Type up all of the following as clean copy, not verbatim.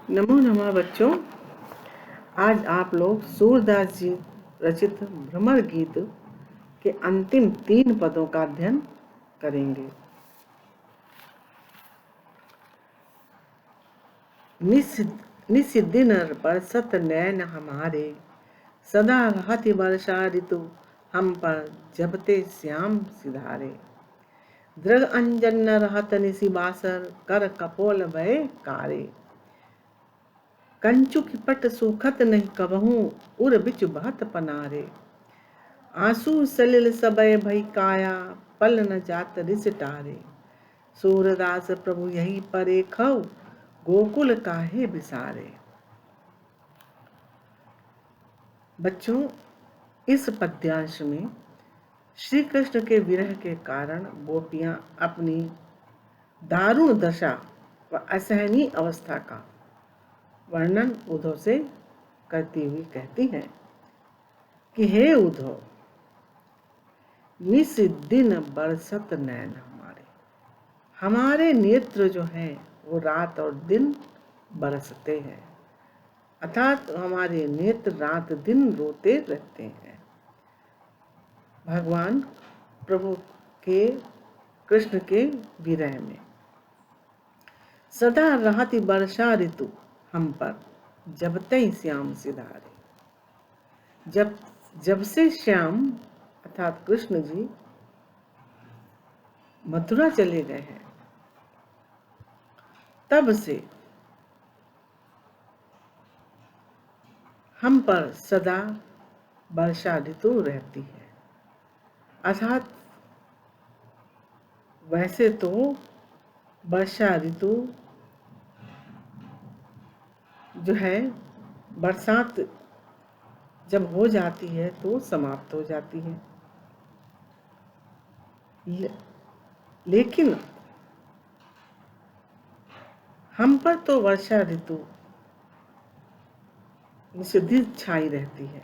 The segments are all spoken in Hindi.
नमो नमः बच्चों। आज आप लोग सूरदास जी रचित भ्रमर गीत के अंतिम 3 पदों का अध्ययन करेंगे। निस दिन पर सत नैन हमारे, सदा रहति वर्षा ऋतु हम पर जबते श्याम सिधारे। दृढ़ अंजन न रहत निसि बासर, कर कपोल भय कारे। कंचु की पट सूखत नहीं कबहू, उर बिच बहत पनारे। आंसू सलिल सबय भई काया, पल न जात रिस टारे। सूरदास प्रभु यही परे खव, गोकुल काहे बिसारे। बच्चों, इस पद्यांश में श्री कृष्ण के विरह के कारण गोपियां अपनी दारुण दशा व असहनीय अवस्था का वर्णन उद्धव से करती हुई कहती हैं कि हे उद्धव, निस दिन बरसत नैन हमारे नेत्र जो हैं वो रात और दिन बरसते हैं, अर्थात हमारे नेत्र रात दिन रोते रहते हैं। भगवान प्रभु के कृष्ण के विरह में सदा रहती वर्षा ऋतु हम पर, जब तई श्याम सिधारे। जब से श्याम अर्थात कृष्ण जी मथुरा चले गए हैं, तब से हम पर सदा वर्षा ऋतु रहती है। अर्थात वैसे तो वर्षा ऋतु जो है, बरसात जब हो जाती है तो समाप्त हो जाती है, लेकिन हम पर तो वर्षा ऋतु निषिद्ध छाई रहती है।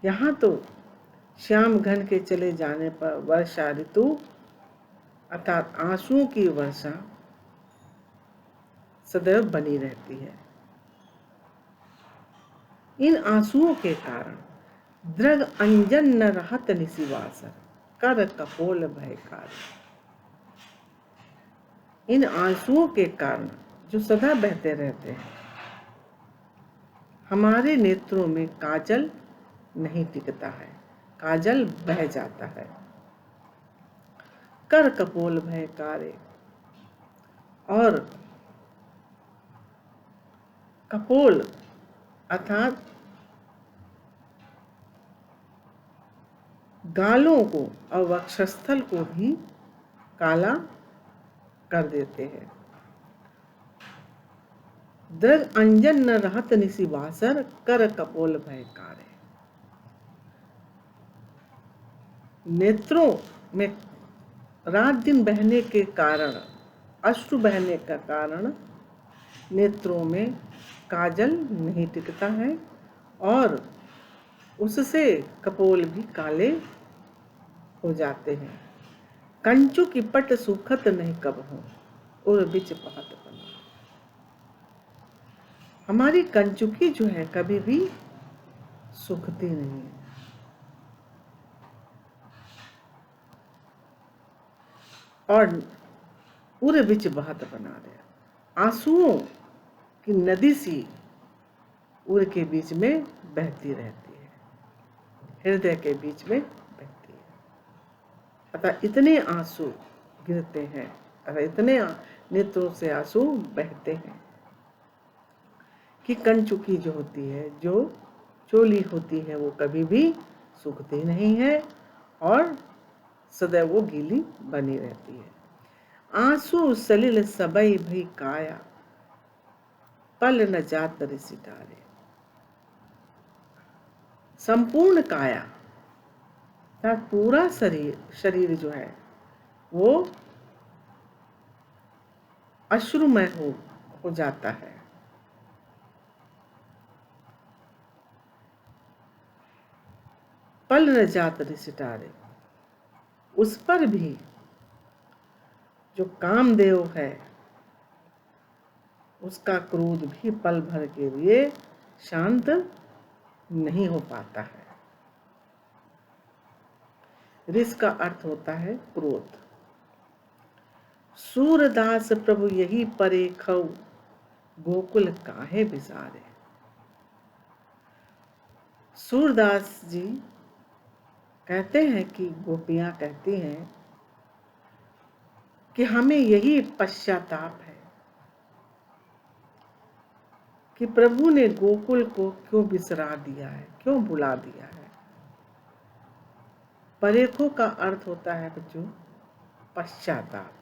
यहाँ तो श्याम घन के चले जाने पर वर्षा ऋतु अर्थात आंसुओं की वर्षा सदैव बनी रहती है। इन आंसुओं के कारण दृढ़ अंजन न रहत निसिवासर, कर कपोल भयकार। इन आंसुओं के कारण जो सदा बहते रहते हैं, हमारे नेत्रों में काजल नहीं टिकता है, काजल बह जाता है। कर कपोल भयकारे, और कपोल अर्थात गालों को और वक्षस्थल को भी काला कर देते हैं। दृढ़ अंजन न रहत निसिवासर, कर कपोल भयकारे। नेत्रों में रात दिन बहने के कारण, अश्रु बहने का कारण नेत्रों में काजल नहीं टिकता है और उससे कपोल भी काले हो जाते हैं। कंचु की पट सूखत नहीं कबहू, उर बिच बहत पनारे। हमारी कंचुकी जो है कभी भी सूखती नहीं है, और उर बिच बहत पनारे, आंसुओं की नदी सी उर के बीच में बहती रहती है, हृदय के बीच में बहती है। अतः इतने आंसू गिरते हैं, अतः इतने नेत्रों से आंसू बहते हैं कि कंचुकी जो होती है, जो चोली होती है, वो कभी भी सूखती नहीं है और सदैव वो गीली बनी रहती है। आंसू सलिल सबई भई काया, पल न जात रिसि टारे। संपूर्ण काया अर्थात पूरा शरीर जो है वो अश्रुमय हो जाता है। पल न जात रिसि टारे, उस पर भी जो कामदेव है उसका क्रोध भी पल भर के लिए शांत नहीं हो पाता है। रिस का अर्थ होता है क्रोध। सूरदास प्रभु यही परे खौ, गोकुल काहे बिसारे। सूरदास जी कहते हैं कि गोपियां कहती हैं कि हमें यही पश्चाताप है कि प्रभु ने गोकुल को क्यों बिसरा दिया है, क्यों भुला दिया है। परेखो का अर्थ होता है बच्चों पश्चाताप।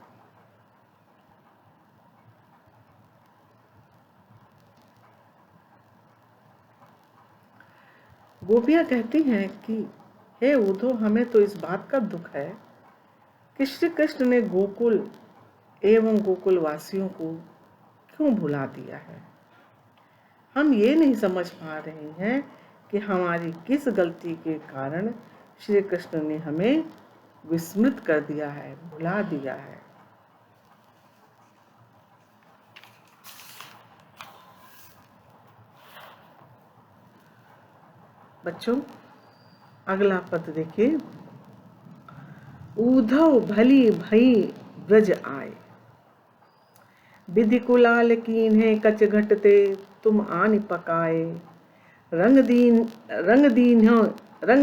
गोपियां कहती हैं कि हे उद्धव, हमें तो इस बात का दुख है कि श्री कृष्ण ने गोकुल एवं गोकुल वासियों को क्यों भुला दिया है। हम ये नहीं समझ पा रहे हैं कि हमारी किस गलती के कारण श्री कृष्ण ने हमें विस्मृत कर दिया है, भुला दिया है। बच्चों अगला पद देखिए। उद्धव भली भई ब्रज आए, विधि कुलाल कीन्हे कच घटते, तुम आनि पकाए। रंग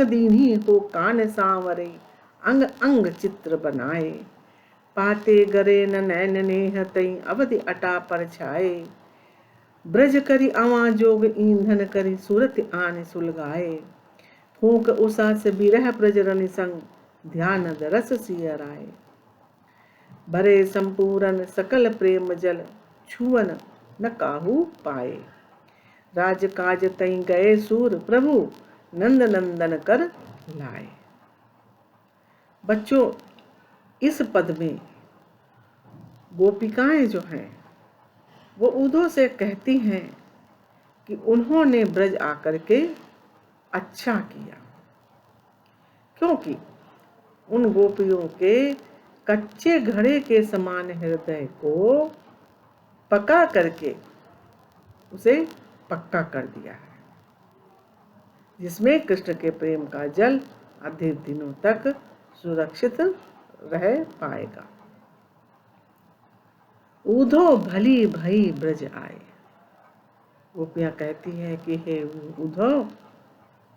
दीन ही हो कान सांवरे, अंग अंग चित्र बनाए। पाते गरे न नैन नेह तई, अवधि अटा पर छाए। ब्रज करी अवा जोग ईंधन करी, सूरत आन सुलगाए। फूक उषा से बिरह ब्रज रनि संग, ध्यान रस सियराए। भरे संपूरन सकल प्रेम जल, छुअन न काहू पाए। राज काज तई गए सूर, प्रभु नंद नंदन कर लाए। बच्चों इस पद में गोपिकाएं जो हैं वो उद्धव से कहती हैं कि उन्होंने ब्रज आकर के अच्छा किया, क्योंकि उन गोपियों के कच्चे घड़े के समान हृदय को पका करके उसे पक्का कर दिया है, जिसमें कृष्ण के प्रेम का जल अधिक दिनों तक सुरक्षित रह पाएगा। उद्धव भली भई ब्रज आए। गोपियां कहती हैं कि हे उद्धव,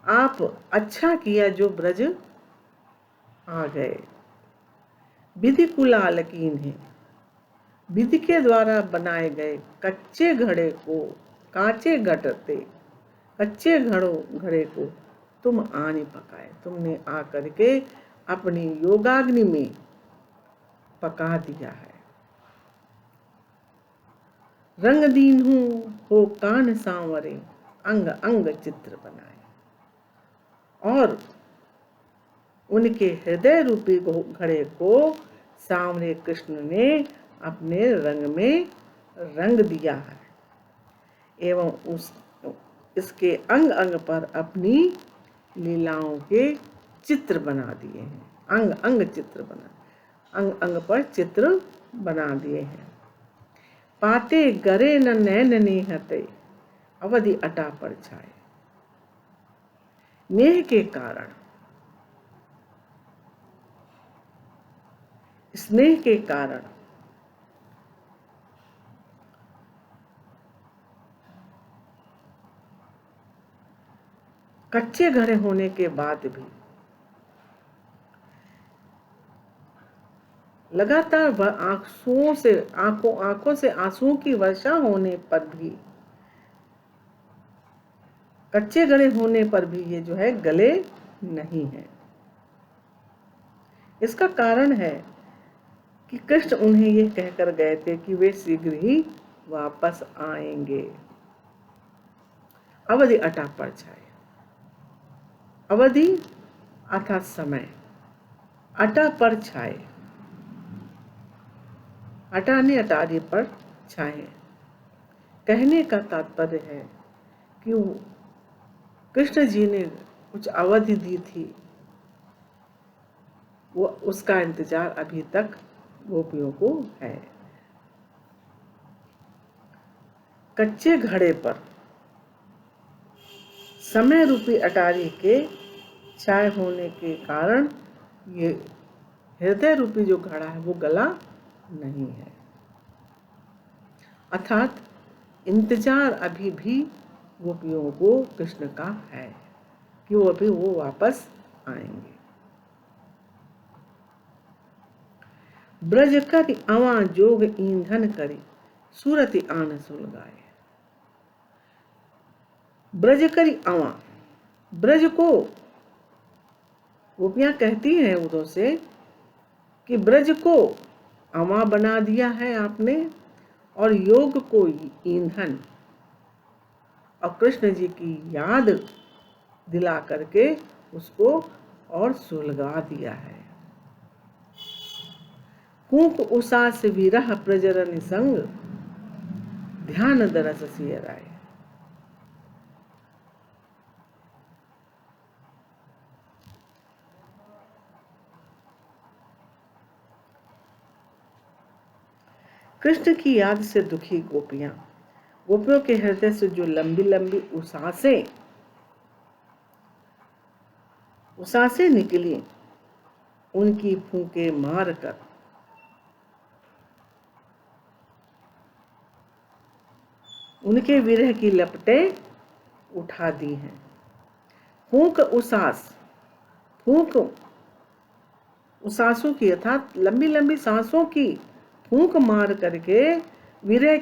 आप अच्छा किया जो ब्रज आ गए। विधि कुलाल कीन्हे, विधि के द्वारा बनाए गए कच्चे घड़े को, कांचे घटते कच्चे घड़े को तुम आने पकाए, तुमने आकर के अपनी योगाग्नि में पका दिया है। रंग दीन हो कान सांवरे, अंग अंग चित्र बनाए। और उनके हृदय रूपी घड़े को सांवरे कृष्ण ने अपने रंग में रंग दिया है एवं इसके अंग अंग पर अपनी लीलाओं के चित्र बना दिए हैं। अंग अंग चित्र बना, अंग अंग पर चित्र बना दिए हैं। पाते गरे न नैन नेहते, अवधि अटा पर छाए। नेह के कारण, स्नेह के कारण कच्चे घड़े होने के बाद भी लगातार आंखों से आंसुओं की वर्षा होने पर भी, कच्चे घड़े होने पर भी ये जो है गले नहीं है। इसका कारण है कि कृष्ण उन्हें ये कहकर गए थे कि वे शीघ्र ही वापस आएंगे। अवधि अटा पर छाए। अवधि अर्थात समय, अटा पर छाए, अटाने अटारी पर छाए। कहने का तात्पर्य है कि कृष्ण जी ने कुछ अवधि दी थी, वो उसका इंतजार अभी तक गोपियों को है। कच्चे घड़े पर समय रूपी अटारी के छाए होने के कारण ये हृदय रूपी जो घड़ा है वो गला नहीं है। अर्थात इंतजार अभी भी गोपियों को कृष्ण का है कि वो वापस आएंगे। ब्रज कर अवा जोग ईंधन करी सूरति आन सुलगाए। ब्रज करी अवा, ब्रज को गोपियां कहती हैं उधर से कि ब्रज को अवा बना दिया है आपने और योग को ईंधन और कृष्ण जी की याद दिला करके उसको और सुलगा दिया है। कूक उसास विरह प्रजरन संग ध्यान दरस सिय राय। कृष्ण की याद से दुखी गोपियां, गोपियों के हृदय से जो लंबी लंबी उसासें निकली, उनकी फूंके मार कर उनके विरह की लपटें उठा दी हैं। फूंक उसासों की अर्थात लंबी लंबी सांसों की फूंक मार करके विरह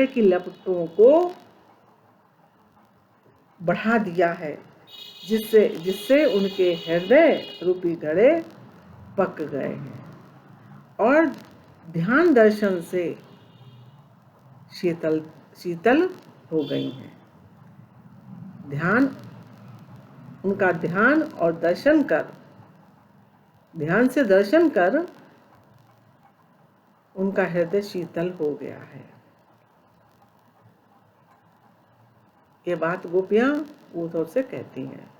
की लपटों को बढ़ा दिया है, जिससे उनके हृदय रूपी घड़े पक गए हैं और ध्यान दर्शन से शीतल हो गई हैं। उनका ध्यान और ध्यान से दर्शन कर उनका हृदय शीतल हो गया है। ये बात गोपियां उद्धव से कहती हैं।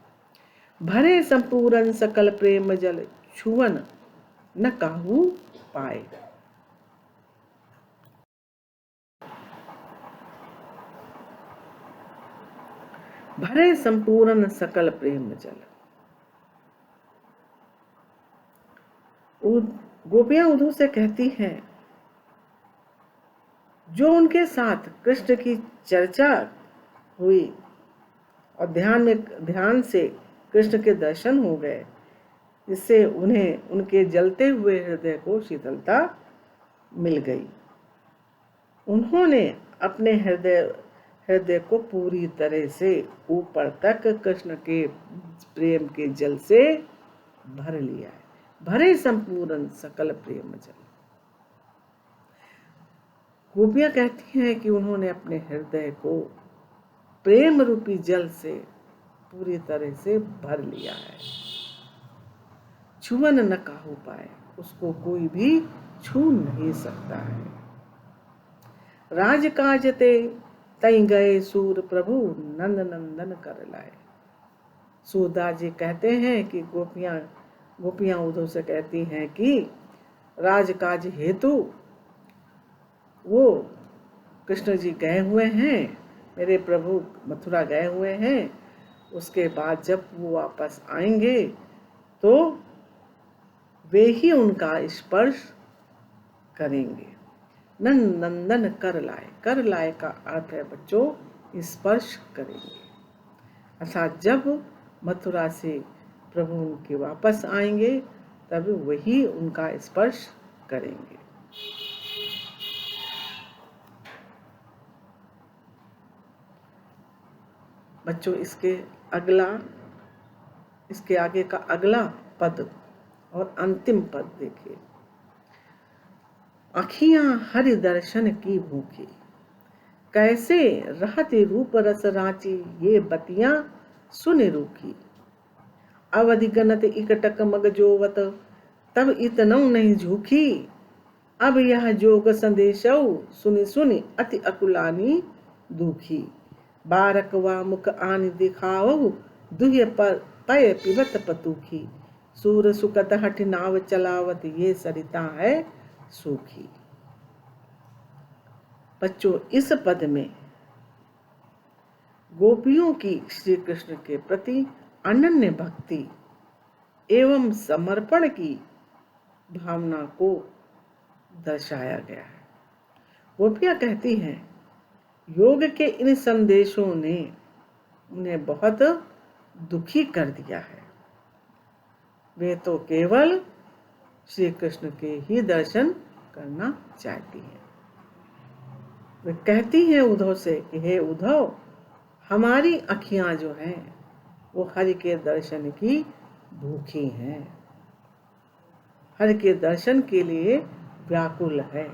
भरे संपूर्ण सकल प्रेम जल छुवन न काहू पाए। भरे संपूर्ण सकल प्रेम जल। गोपियां उद्धव से कहती हैं, जो उनके साथ कृष्ण की चर्चा हुई और ध्यान से कृष्ण के दर्शन हो गए, जिससे उन्हें उनके जलते हुए हृदय को शीतलता मिल गई। उन्होंने अपने हृदय को पूरी तरह से ऊपर तक कृष्ण के प्रेम के जल से भर लिया है। भरे संपूर्ण सकल प्रेम जल। गोपियां कहती हैं कि उन्होंने अपने हृदय को प्रेम रूपी जल से पूरी तरह से भर लिया है। छुवन न काहू पाए, उसको कोई भी छू नहीं सकता है। राजकाज ते तई गए सूर प्रभु नंद नंदन कर लाए। सूरदास जी कहते हैं कि गोपियां उद्धव से कहती हैं कि राजकाज हेतु वो कृष्ण जी गए हुए हैं, मेरे प्रभु मथुरा गए हुए हैं। उसके बाद जब वो वापस आएंगे तो वे ही उनका स्पर्श करेंगे। नंदन कर लाए का अर्थ है बच्चों स्पर्श करेंगे, अर्थात जब मथुरा से प्रभु उनके वापस आएंगे तब वही उनका स्पर्श करेंगे। बच्चों इसके आगे का अगला पद और अंतिम पद देखिए। अखियां हरि दर्शन की भूखी, कैसे रहते रूप रस रांची, ये बतियां सुन रूखी। अवधि गनत इकटक मग जोवत, तब इतनौ नहीं झूठी। अब यह जोग संदेशौ, सुनि सुनि अति अकुलानी दुखी। बारक वा मुख आनि दिखाओ, दुह्य पर पय पिबत पतुखी। सूर सुकत हठ नाव चलावत ये सरिता है सूखी। बच्चों, इस पद में गोपियों की श्री कृष्ण के प्रति अनन्य भक्ति एवं समर्पण की भावना को दर्शाया गया है। गोपियां कहती हैं, योग के इन संदेशों ने उन्हें बहुत दुखी कर दिया है। वे तो केवल श्री कृष्ण के ही दर्शन करना चाहती हैं। वे कहती हैं उद्धव से कि हे उद्धव, हमारी आँखियां जो हैं वो हरि के दर्शन की भूखी हैं, हरि के दर्शन के लिए व्याकुल है।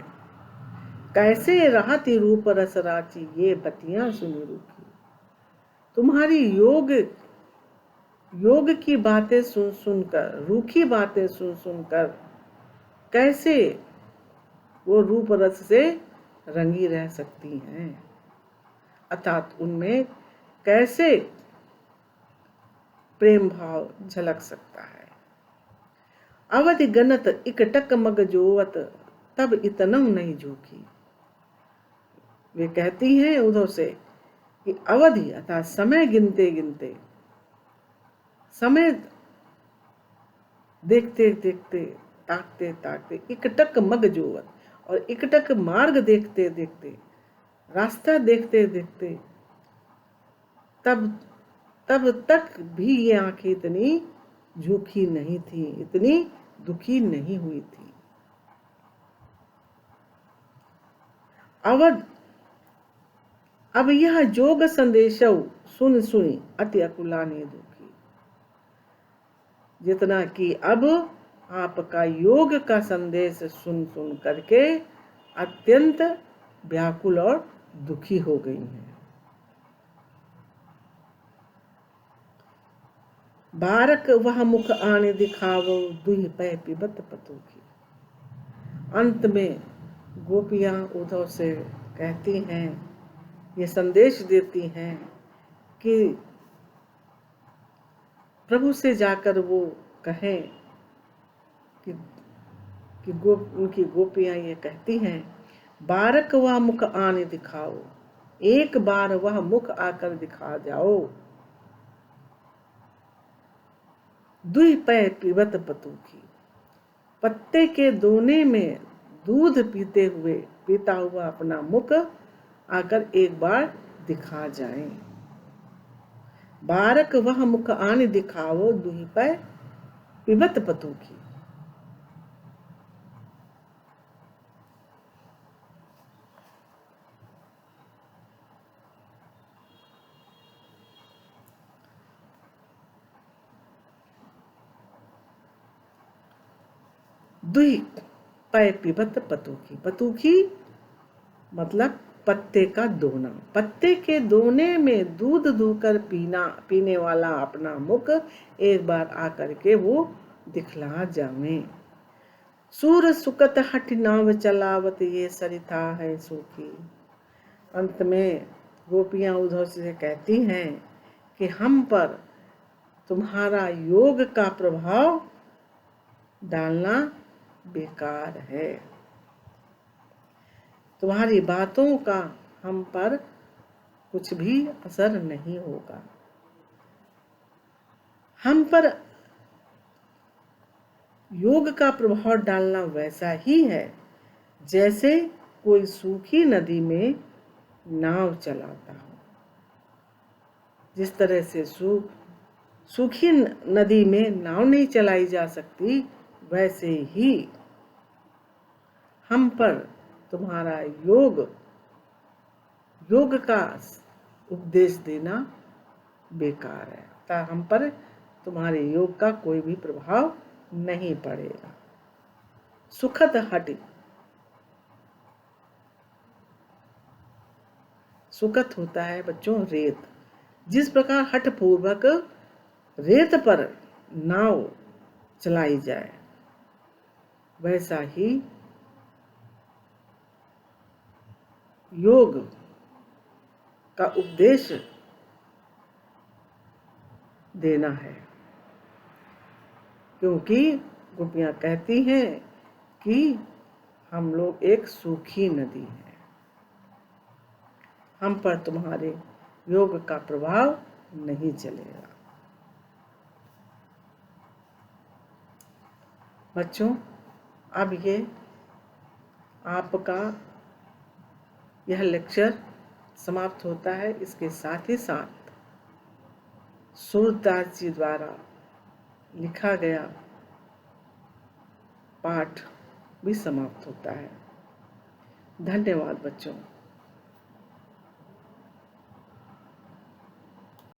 कैसे राहति रूप रस राची ये बतियां सुनी रूखी। तुम्हारी योग की बातें सुन सुनकर, रूखी बातें सुन सुनकर कैसे वो रूप रस से रंगी रह सकती हैं, अर्थात उनमें कैसे प्रेम भाव झलक सकता है। अवधि गनत इकटक मग जोवत तब इतनम नहीं झूठी। वे कहती हैं उद्धव से कि अवधि अर्थात समय गिनते गिनते, समय देखते देखते, ताकते ताकते, इकटक मग जोवत, और इकटक मार्ग देखते देखते, रास्ता देखते देखते, तब तक भी ये आंखें इतनी झूठी नहीं थी, इतनी दुखी नहीं हुई थी। अवध अब यह जोग संदेशौ सुन सुनी अति अकुलाने दुखी। जितना कि अब आपका योग का संदेश सुन सुन करके अत्यंत व्याकुल और दुखी हो गई हैं। बारक वह मुख आने दिखावो दुहि पै पिबत पतोखी। अंत में गोपियां उद्धव से कहती हैं, ये संदेश देती हैं कि प्रभु से जाकर वो कहें कि उनकी गोपियां ये कहती हैं, बारक वह मुख आने दिखाओ, एक बार वह मुख आकर दिखा जाओ। दुई पै पिबत पतूखी, पत्ते के दोने में दूध पीता हुआ अपना मुख आकर एक बार दिखा जाए। बारक वह मुख आने दिखाओ दुहि पै पिबत पतूखी। दुहि पै पिबत पतूखी, पतूखी मतलब पत्ते का दोना, पत्ते के दोने में दूध दूकर पीने वाला अपना मुख एक बार आकर के वो दिखला जावे। सूर सुकत हठ नाव चलावत ये सरिता है सूखी। अंत में गोपियां उद्धव से कहती हैं कि हम पर तुम्हारा योग का प्रभाव डालना बेकार है, तुम्हारी बातों का हम पर कुछ भी असर नहीं होगा। हम पर योग का प्रभाव डालना वैसा ही है जैसे कोई सूखी नदी में नाव चलाता हो। जिस तरह से सूखी नदी में नाव नहीं चलाई जा सकती, वैसे ही हम पर तुम्हारा योग का उपदेश देना बेकार है, अतः हम पर तुम्हारे योग का कोई भी प्रभाव नहीं पड़ेगा। सुखद हट, सुखद होता है बच्चों रेत। जिस प्रकार हठ पूर्वक रेत पर नाव चलाई जाए, वैसा ही योग का उपदेश देना है, क्योंकि गोपियाँ कहती हैं कि हम लोग एक सूखी नदी हैं, हम पर तुम्हारे योग का प्रभाव नहीं चलेगा। बच्चों, अब ये आपका यह लेक्चर समाप्त होता है। इसके साथ ही साथ सूरदास जी द्वारा लिखा गया पाठ भी समाप्त होता है। धन्यवाद बच्चों।